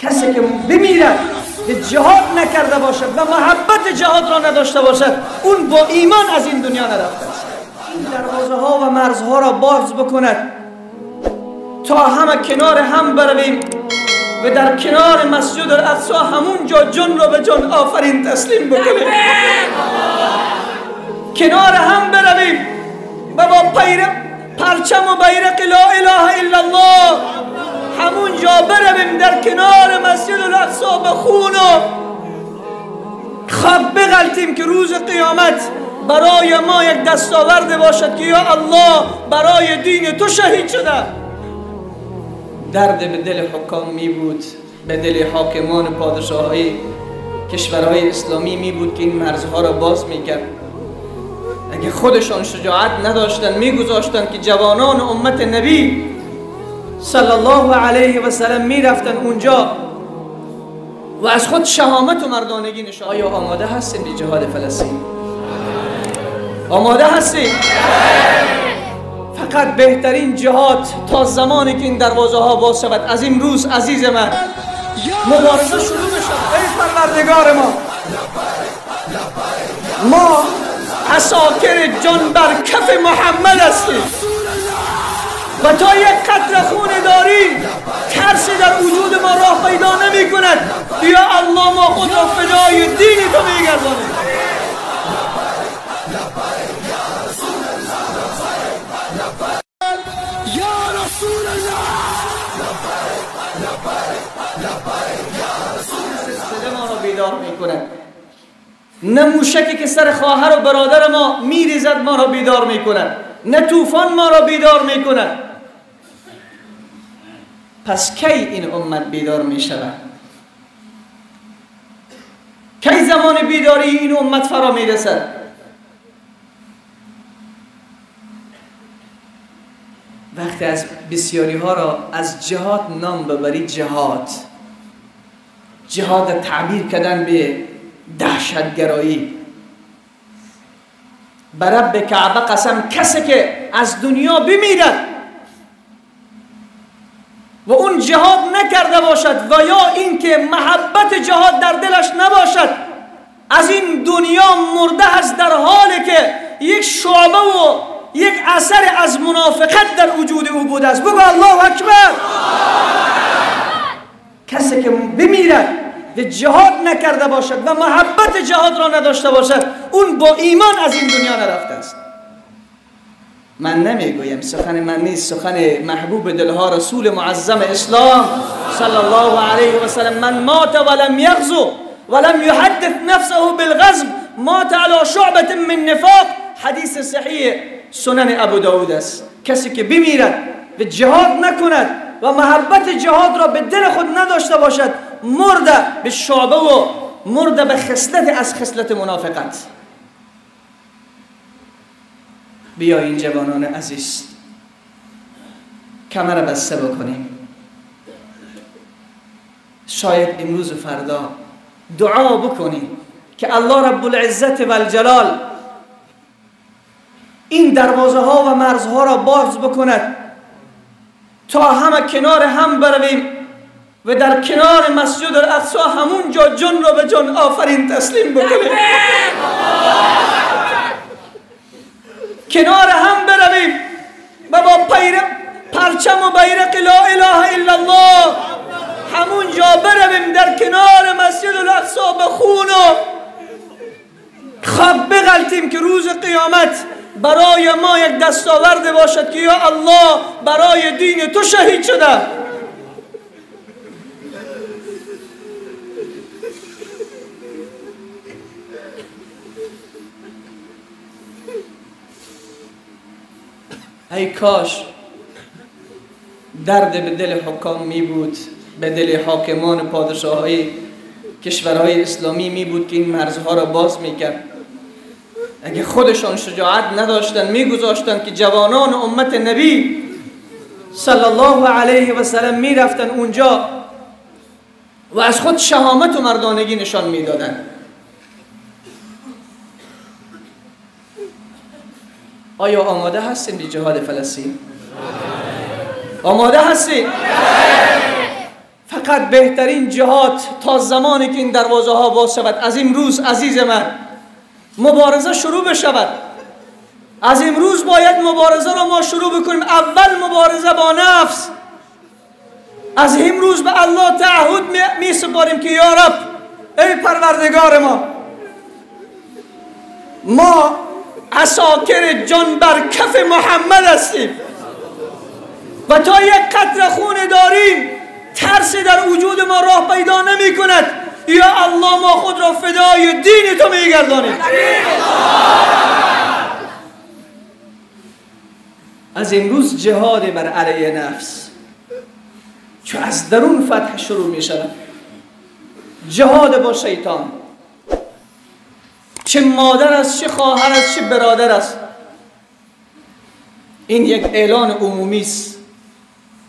کسی که بمیرد که جهاد نکرده باشد و محبت جهاد را نداشته باشد، اون با ایمان از این دنیا نرفته است. دروازه ها و مرزها را باز بکند تا همه کنار هم برویم و در کنار مسجد الاقصی همون جا جن را به جن آفرین تسلیم بکنیم، کنار هم برویم و با پرچم و بیرق لا اله الا الله همون جا برویم در کنار مسجد الاقصی به خون و خب بغلطیم که روز قیامت برای ما یک دستاورد باشد که یا الله برای دین تو شهید شده. درد به دل حکام می بود، به دل حاکمان پادشاهی کشورهای اسلامی می بود که این مرزها را باز می کرد. اگه خودشان شجاعت نداشتن می گذاشتن که جوانان امت نبی صلی الله علیه و سلم می رفتن اونجا و از خود شهامت و مردانگی نشان. آیا آماده هستیم به جهاد فلسطین؟ آماده هستیم؟ فقط بهترین جهاد تا زمانی که این دروازه ها باز شود. از این روز عزیز من مبارزه شروع بشد. ای پروردگار ما عساکر جان بر کف محمد هستیم و تا یک قطره خون داری ترسی در وجود ما راه پیدا نمی کند. یا الله ما خود را فدای دین تو میگردانیم. ما را بیدار میکنه. نه موشکی که سر خواهر و برادر ما میریزد ما را بیدار میکند، نه طوفان ما را بیدار میکند. پس کی این امت بیدار میشود؟ کی زمان بیداری این امت فرا میرسد؟ وقتی از بسیاری ها را از جهاد نام ببری، جهاد تعبیر کردن به دهشتگرایی. بر رب کعبه قسم، کسی که از دنیا بمیرد و اون جهاد نکرده باشد و یا اینکه محبت جهاد در دلش نباشد، از این دنیا مرده است در حالی که یک شعبه و یک اثر از منافقت در وجود او بوده است. بگو الله اکبر. کسی که بمیرد و جهاد نکرده باشد و محبت جهاد را نداشته باشد، اون با ایمان از این دنیا نرفته است. من نمیگویم، سخن من نیست، سخن محبوب دلها رسول معظم اسلام صلی الله علیه و سلم. من مات ولم یغزو ولم یحدث نفسه بالغزو مات على شعبة من نفاق. حدیث صحیح سنن ابو داود است. کسی که بمیرد و جهاد نکند و محبت جهاد را به دل خود نداشته باشد، مرده به شعبه و مرده به خصلت از خصلت منافقت. بیا این جوانان عزیز کمر بسته بکنیم. شاید امروز و فردا دعا بکنیم که الله رب العزت و الجلال این دروازه ها و مرزها را باز بکند تا همه کنار هم برویم و در کنار مسجد الاقصی همون جا جن را به جن آفرین تسلیم بکنیم. کنار هم برویم و با پرچم و بیرق لا اله الا الله همون جا برویم در کنار مسجد الاقصی به خون و خب بغلطیم که روز قیامت برای ما یک دستاورد باشد که یا الله برای دین تو شهید شده. ای کاش درد به دل حکام می بود، به دل حاکمان پادشاهی کشورهای اسلامی می بود که این مرزها را باز می کرد. اگه خودشان شجاعت نداشتن می گذاشتن که جوانان امت نبی صلی الله علیه و سلم می رفتن اونجا و از خود شهامت و مردانگی نشان می دادن. آیا آماده هستیم به جهاد فلسطین؟ آماده هستیم؟ فقط بهترین جهاد تا زمانی که این دروازه ها باز شود. از امروز عزیز من مبارزه شروع بشود. از امروز باید مبارزه را ما شروع بکنیم. اول مبارزه با نفس. از امروز به الله تعهد می سپاریم که یا رب، ای پروردگار ما عساکر جان بر کف محمد هستیم و تا یک قطره خون داریم ترسی در وجود ما راه پیدا نمی کند. یا الله ما خود را فدای دین تو می گردانیم. از امروز جهاد بر علیه نفس، چون از درون فتح شروع می شود. جهاد با شیطان، چه مادر است، چه خواهر است، چه برادر است. این یک اعلان عمومی است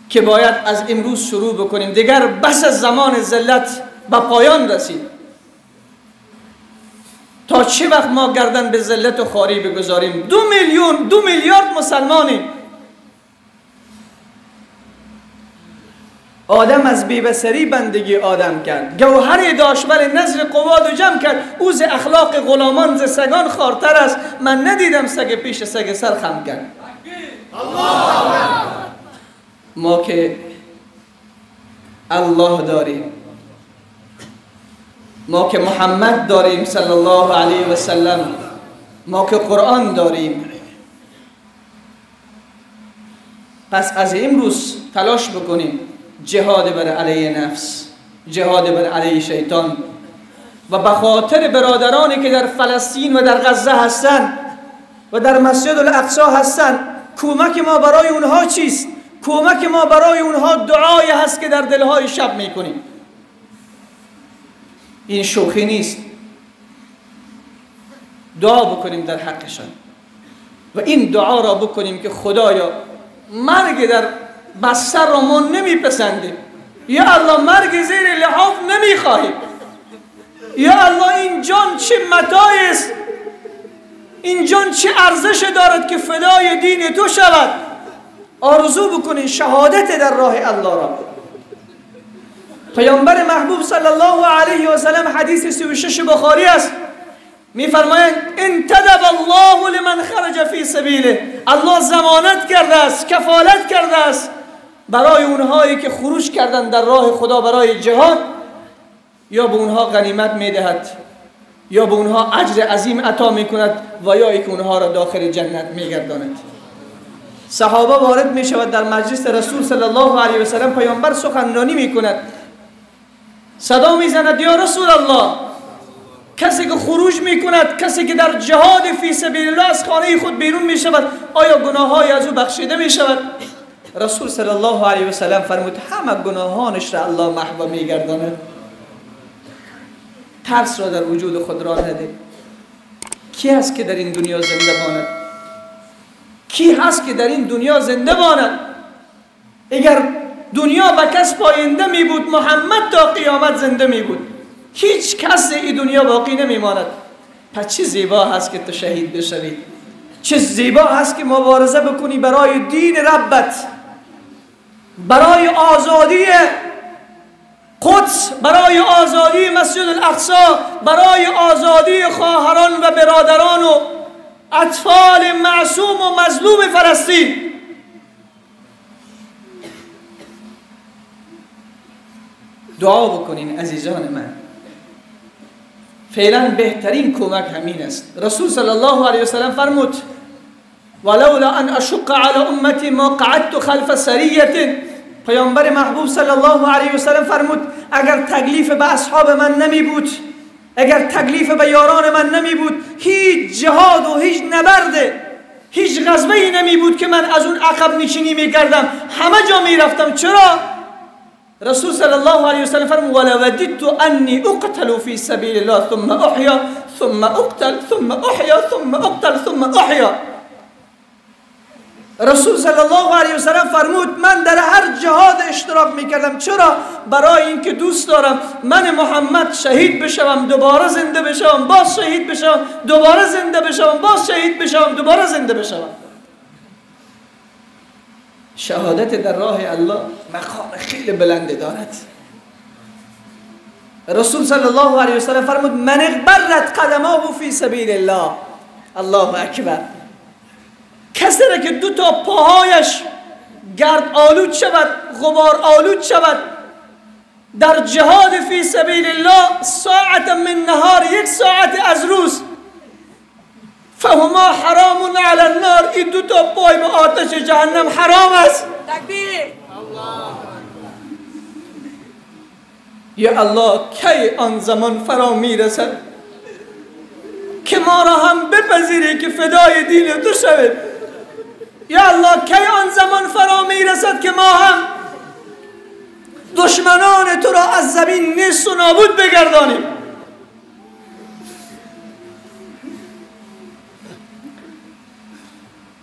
که باید از امروز شروع بکنیم. دیگر بس از زمان ذلت به پایان رسید. تا چه وقت ما گردن به ذلت و خواری بگذاریم؟ 2 میلیارد مسلمانیم. آدم از بی‌بصری بندگی آدم کرد، گوهری داشت ولی نظر قواد و جمع کرد. او ز اخلاق غلامان ز سگان خوارتر است. من ندیدم سگ پیش سگ سر خم کرد. ما که الله داریم، ما که محمد داریم صلی الله علیه و سلم، ما که قرآن داریم، پس از امروز تلاش بکنیم جهاد بر علیه نفس، جهاد بر علیه شیطان و به خاطر برادرانی که در فلسطین و در غزه هستند و در مسجد الاقصی هستند. کمک ما برای اونها چیست؟ کمک ما برای اونها دعای هست که در دلهای شب میکنیم. این شوخی نیست. دعا بکنیم در حقشان و این دعا را بکنیم که خدایا مرگ در بستر را ما نمیپسندیم. یا الله مرگ زیر لحاف نمیخواهیم. یا الله این جان چه متاعی است، این جان چه ارزش دارد که فدای دین تو شود. آرزو بکنین شهادت در راه الله را. پیامبر محبوب صلی الله علیه و سلم حدیث 36 بخاری است، میفرمایند انتدب الله لمن خرج فی سبیله. الله ضمانت کرده است، کفالت کرده است برای اونهایی که خروج کردن در راه خدا برای جهاد. یا به اونها غنیمت میدهد، یا به اونها اجر عظیم عطا میکند و یا که اونها را داخل جنت میگرداند. صحابه وارد میشود در مجلس رسول صلی الله علیه و سلم. پیامبر سخنرانی میکند، صدا میزند یا رسول الله، کسی که خروج میکند، کسی که در جهاد فی سبیل الله از خانه خود بیرون میشود، آیا گناههای از او بخشیده میشود؟ رسول صلی الله علیه و سلم فرمود همه گناهانش را الله محو میگرداند. ترس را در وجود خود را نده. کی هست که در این دنیا زنده ماند؟ کی هست که در این دنیا زنده ماند؟ اگر دنیا به کس پاینده می بود، محمد تا قیامت زنده می بود. هیچ کس این دنیا باقی نمی ماند. پس چه زیبا هست که تو شهید بشوی. چه زیبا هست که مبارزه بکنی برای دین ربت، برای آزادی قدس، برای آزادی مسجد الاقصی، برای آزادی خواهران و برادران و اطفال معصوم و مظلوم فلسطین. دعا بکنین عزیزان من. فعلا بهترین کمک همین است. رسول صلی الله علیه و سلم فرمود ولولا ان اشق علی امتی ما قعدت خلف سریه. پیامبر محبوب صلی الله علیه و سلم فرمود اگر تکلیف به اصحاب من نمی بود، اگر تکلیف به یاران من نمی بود، هیچ جهاد و هیچ نبرد، هیچ غزوه‌ای نمی بود که من از اون عقب نشینی می کردم، همه جا می رفتم. چرا؟ رسول صلی الله علیه و سلم فرمود ولوددت انی اقتل فی سبیل الله ثم احیا ثم اقتل ثم احیا ثم اقتل ثم احیا. رسول صلی الله علیه و سلم فرمود من در هر جهاد اشتراک میکردم. چرا؟ برای اینکه دوست دارم من محمد شهید بشوم، دوباره زنده بشوم، باز شهید بشوم، دوباره زنده بشوم، باز شهید بشوم، دوباره زنده بشوم. شهادت در راه الله مقام خیلی بلند دارد. رسول صلی الله علیه وسلم فرمود من اغبرت قدماه فی سبیل الله. الله اکبر. کسی را که دو تا پاهایش گرد آلود شود، غبار آلود شود در جهاد فی سبیل الله ساعت من نهار، یک ساعت از روز، فهما حرام علی النار، این دو تا پای به آتش جهنم حرام است. تکبیر. یا الله کی آن زمان فرا میرسد که ما را هم بپذیری که فدای دین تو شویم. یا الله کی آن زمان فرا میرسد که ما هم دشمنان تو را از زمین نیست و نابود بگردانیم.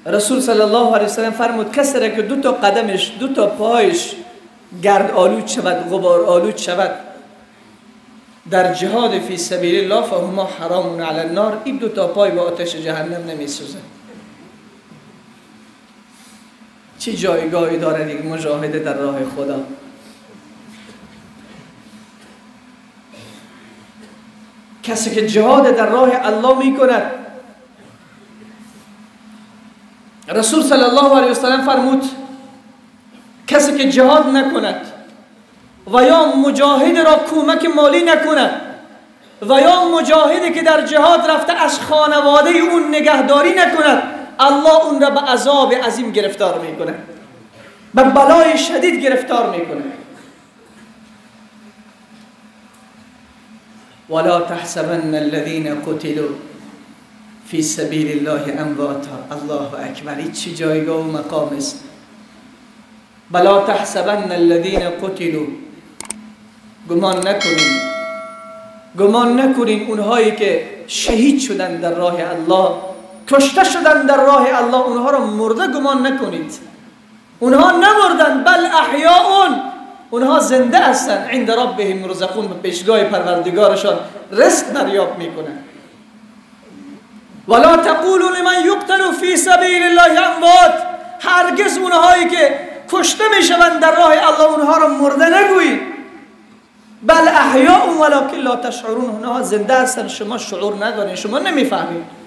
رسول صلی الله علیه وسلم فرمود کسی را که دو تا قدمش، دو تا پایش گرد آلود شود، غبار آلود شود در جهاد فی سبیل الله فهما حرام علی النار، این دو تا پای به آتش جهنم نمیسوزه. چه جایگاهی دارد یک مجاهده در راه خدا؟ کسی که جهاد در راه الله می کند، رسول صلی الله علیه وسلم فرمود کسی که جهاد نکند و یا مجاهد را کمک مالی نکند و یا مجاهدی که در جهاد رفته از خانواده اون نگهداری نکند، الله اون را به عذاب عظیم گرفتار میکنه، به بلای شدید گرفتار میکنه. ولا تحسبن الذين قتلوا فی سبیل الله امواتا. الله اکبر. این چه جایگاه و مقام است. بلا تحسبن الذين قتلوا، گمان نکنین اونهایی که شهید شدن در راه الله، کشته شدن در راه الله، اونها را مرده گمان نکنید. اونها نمردن، بل احیاء، اونها زنده هستند. عند ربهم یرزقون، به پیشگاه پروردگارشان رزق دریافت میکنن. ولا تقولوا لمن يقتل في سبيل الله اموات، هرگز اونهایی که کشته میشوند در راه الله اونها را مرده نگویید. بل احیاء ولکن لا تشعرون، اونها زنده هستند، شما شعور ندارین، شما نمیفهمید.